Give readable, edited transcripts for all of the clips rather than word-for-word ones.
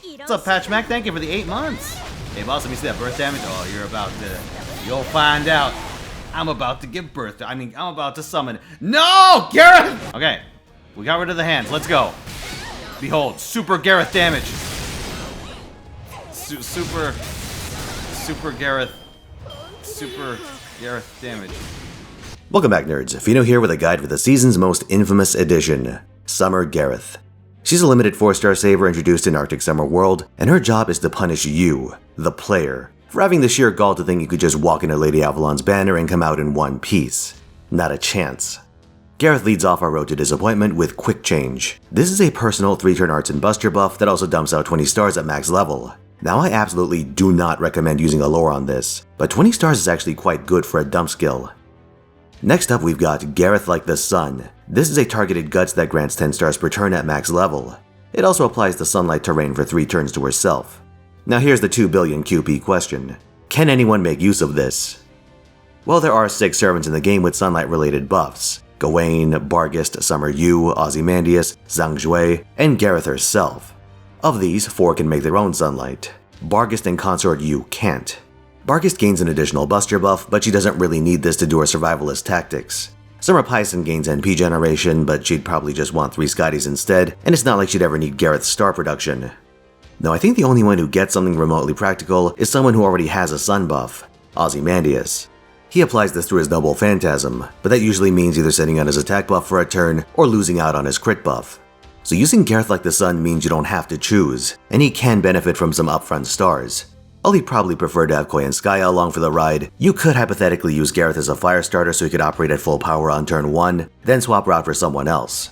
What's up, Patch Mac? Thank you for the 8 months. Hey, boss, let me see that birth damage. Oh, you're about to... You'll find out. I'm about to give birth to... I'm about to summon... No! Gareth! Okay, we got rid of the hands. Let's go. Behold, super Gareth damage. Super Gareth damage. Welcome back, nerds. Fino here with a guide for the season's most infamous edition, Summer Gareth. She's a limited 4-star saver introduced in Arctic Summer World, and her job is to punish you, the player, for having the sheer gall to think you could just walk into Lady Avalon's banner and come out in one piece. Not a chance. Gareth leads off our road to disappointment with Quick Change. This is a personal 3-turn arts and buster buff that also dumps out 20 stars at max level. Now, I absolutely do not recommend using a lore on this, but 20 stars is actually quite good for a dump skill. Next up, we've got Gareth Like the Sun. This is a targeted guts that grants 10 stars per turn at max level. It also applies the sunlight terrain for 3 turns to herself. Now here's the 2 billion QP question. Can anyone make use of this? Well, there are 6 servants in the game with sunlight related buffs. Gawain, Barghest, Summer Yu, Ozymandias, Zhang Jue, and Gareth herself. Of these, 4 can make their own sunlight. Barghest and Consort Yu can't. Barghest gains an additional buster buff, but she doesn't really need this to do her survivalist tactics. Finotaisen gains NP generation, but she'd probably just want 3 Scotties instead, and it's not like she'd ever need Gareth's star production. No, I think the only one who gets something remotely practical is someone who already has a sun buff, Ozymandias. He applies this through his Noble Phantasm, but that usually means either sitting on his attack buff for a turn or losing out on his crit buff. So using Gareth Like the Sun means you don't have to choose, and he can benefit from some upfront stars. While he'd probably prefer to have Koyanskaya along for the ride, you could hypothetically use Gareth as a fire starter so he could operate at full power on turn 1, then swap route for someone else.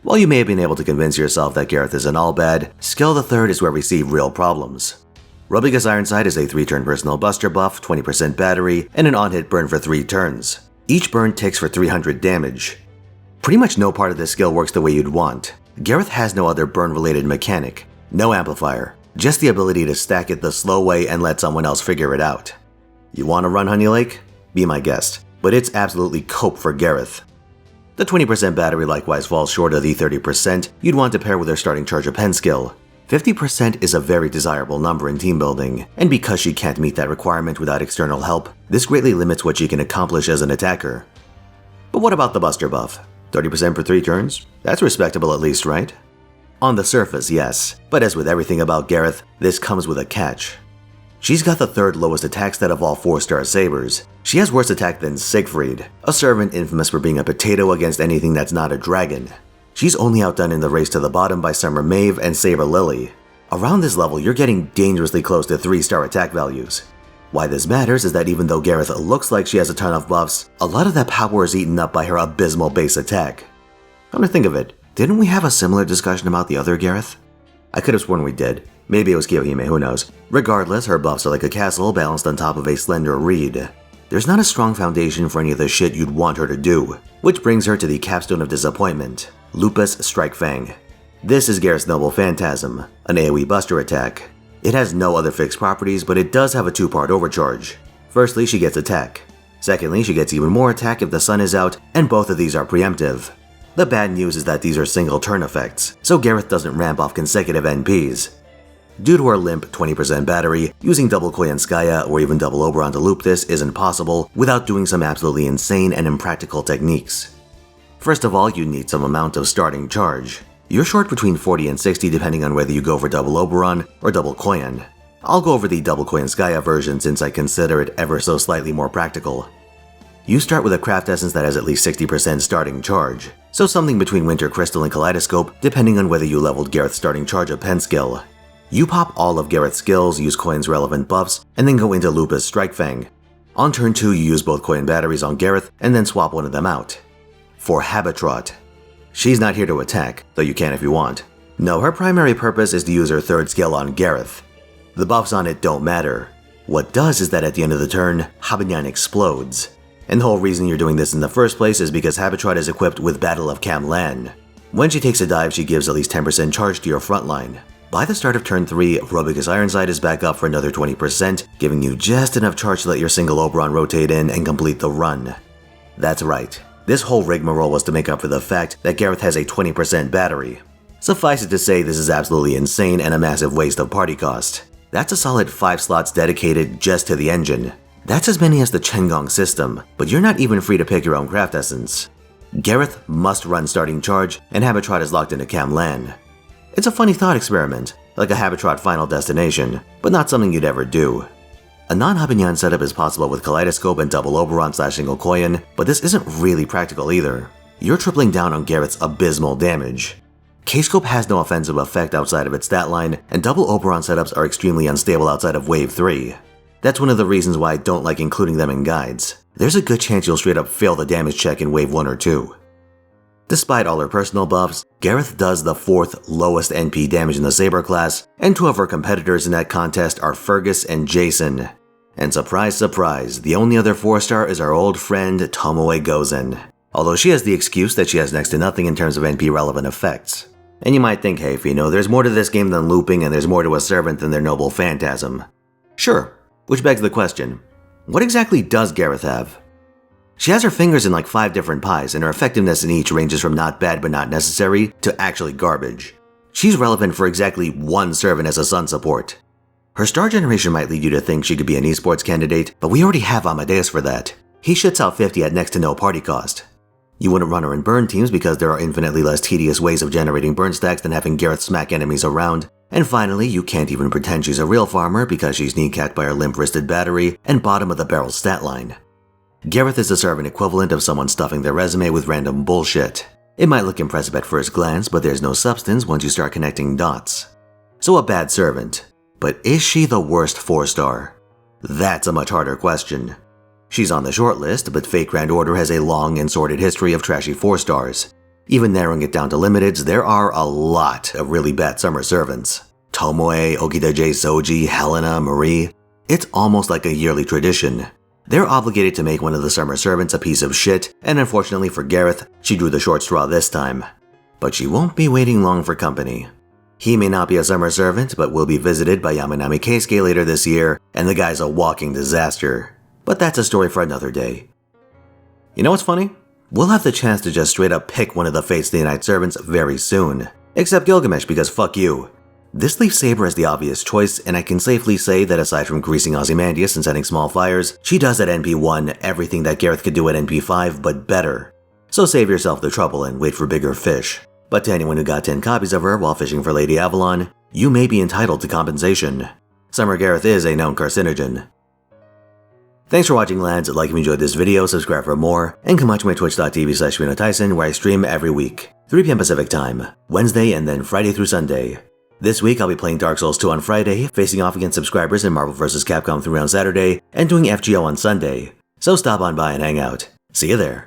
While you may have been able to convince yourself that Gareth isn't all bad, skill the 3rd is where we see real problems. Rubbing Ironside is a 3-turn personal buster buff, 20% battery, and an on-hit burn for 3 turns. Each burn ticks for 300 damage. Pretty much no part of this skill works the way you'd want. Gareth has no other burn-related mechanic, no amplifier, just the ability to stack it the slow way and let someone else figure it out. You want to run Honey Lake? Be my guest, but it's absolutely cope for Gareth. The 20% battery likewise falls short of the 30% you'd want to pair with her starting charge of pen skill. 50% is a very desirable number in team building, and because she can't meet that requirement without external help, this greatly limits what she can accomplish as an attacker. But what about the buster buff? 30% per 3 turns? That's respectable at least, right? On the surface, yes, but as with everything about Gareth, this comes with a catch. She's got the 3rd lowest attack stat of all 4-star sabers. She has worse attack than Siegfried, a servant infamous for being a potato against anything that's not a dragon. She's only outdone in the race to the bottom by Summer Maeve and Saber Lily. Around this level, you're getting dangerously close to 3-star attack values. Why this matters is that even though Gareth looks like she has a ton of buffs, a lot of that power is eaten up by her abysmal base attack. Come to think of it, didn't we have a similar discussion about the other Gareth? I could have sworn we did. Maybe it was Kiyohime, who knows. Regardless, her buffs are like a castle balanced on top of a slender reed. There's not a strong foundation for any of the shit you'd want her to do, which brings her to the capstone of disappointment, Lupus Strike Fang. This is Gareth's Noble Phantasm, an AoE buster attack. It has no other fixed properties, but it does have a 2-part overcharge. Firstly, she gets attack. Secondly, she gets even more attack if the sun is out, and both of these are preemptive. The bad news is that these are single turn effects, so Gareth doesn't ramp off consecutive NPs. Due to her limp 20% battery, using double Koyanskaya or even double Oberon to loop this isn't possible without doing some absolutely insane and impractical techniques. First of all, you need some amount of starting charge. You're short between 40 and 60 depending on whether you go for double Oberon or double Koyan. I'll go over the double Koyanskaya version since I consider it ever so slightly more practical. You start with a craft essence that has at least 60% starting charge, so something between Winter Crystal and Kaleidoscope depending on whether you leveled Gareth's starting charge of pen skill. You pop all of Gareth's skills, use Koyan's relevant buffs, and then go into Lupus Strike Fang. On turn 2 you use both Koyan batteries on Gareth and then swap one of them out. For Habitrot. She's not here to attack, though you can if you want. No, her primary purpose is to use her 3rd skill on Gareth. The buffs on it don't matter. What does is that at the end of the turn, Habanyan explodes. And the whole reason you're doing this in the first place is because Habitrot is equipped with Battle of Camlan. When she takes a dive, she gives at least 10% charge to your frontline. By the start of turn 3, Robicus Ironside is back up for another 20%, giving you just enough charge to let your single Oberon rotate in and complete the run. That's right, this whole rigmarole was to make up for the fact that Gareth has a 20% battery. Suffice it to say, this is absolutely insane and a massive waste of party cost. That's a solid 5 slots dedicated just to the engine. That's as many as the Chengong system, but you're not even free to pick your own craft essence. Gareth must run starting charge, and Habitrot is locked into Cam Lan. It's a funny thought experiment, like a Habitrot final destination, but not something you'd ever do. A non-Habanyan setup is possible with Kaleidoscope and double Oberon/single Koyan, but this isn't really practical either. You're tripling down on Gareth's abysmal damage. K-Scope has no offensive effect outside of its stat line, and double Oberon setups are extremely unstable outside of Wave 3. That's one of the reasons why I don't like including them in guides. There's a good chance you'll straight up fail the damage check in Wave 1 or 2. Despite all her personal buffs, Gareth does the 4th lowest NP damage in the Saber class, and 2 of her competitors in that contest are Fergus and Jason. And surprise surprise, the only other 4-star is our old friend Tomoe Gozen, although she has the excuse that she has next to nothing in terms of NP relevant effects. And you might think, hey Fino, there's more to this game than looping and there's more to a servant than their noble phantasm. Sure, which begs the question, what exactly does Gareth have? She has her fingers in like 5 different pies, and her effectiveness in each ranges from not bad but not necessary to actually garbage. She's relevant for exactly 1 servant as a sun support. Her star generation might lead you to think she could be an esports candidate, but we already have Amadeus for that. He shits out 50 at next to no party cost. You wouldn't run her in burn teams because there are infinitely less tedious ways of generating burn stacks than having Gareth smack enemies around. And finally, you can't even pretend she's a real farmer because she's kneecapped by her limp-wristed battery and bottom of the barrel stat line. Gareth is the servant equivalent of someone stuffing their resume with random bullshit. It might look impressive at first glance, but there's no substance once you start connecting dots. So a bad servant. But is she the worst 4-star? That's a much harder question. She's on the short list, but Fate Grand Order has a long and sordid history of trashy 4-stars. Even narrowing it down to limiteds, there are a lot of really bad summer servants. Tomoe, Okita J. Soji, Helena, Marie. It's almost like a yearly tradition. They're obligated to make one of the summer servants a piece of shit, and unfortunately for Gareth, she drew the short straw this time. But she won't be waiting long for company. He may not be a summer servant, but will be visited by Yamanami Keisuke later this year, and the guy's a walking disaster. But that's a story for another day. You know what's funny? We'll have the chance to just straight up pick one of the Fates Day Night servants very soon. Except Gilgamesh, because fuck you. This leaves Saber as the obvious choice, and I can safely say that aside from greasing Ozymandias and setting small fires, she does at NP1 everything that Gareth could do at NP5, but better. So save yourself the trouble and wait for bigger fish. But to anyone who got 10 copies of her while fishing for Lady Avalon, you may be entitled to compensation. Summer Gareth is a known carcinogen. Thanks for watching, lads. Like if you enjoyed this video, subscribe for more, and come watch my twitch.tv/Finotaisen where I stream every week, 3 PM Pacific time, Wednesday and then Friday through Sunday. This week I'll be playing Dark Souls 2 on Friday, facing off against subscribers in Marvel vs. Capcom 3 on Saturday, and doing FGO on Sunday. So stop on by and hang out. See you there.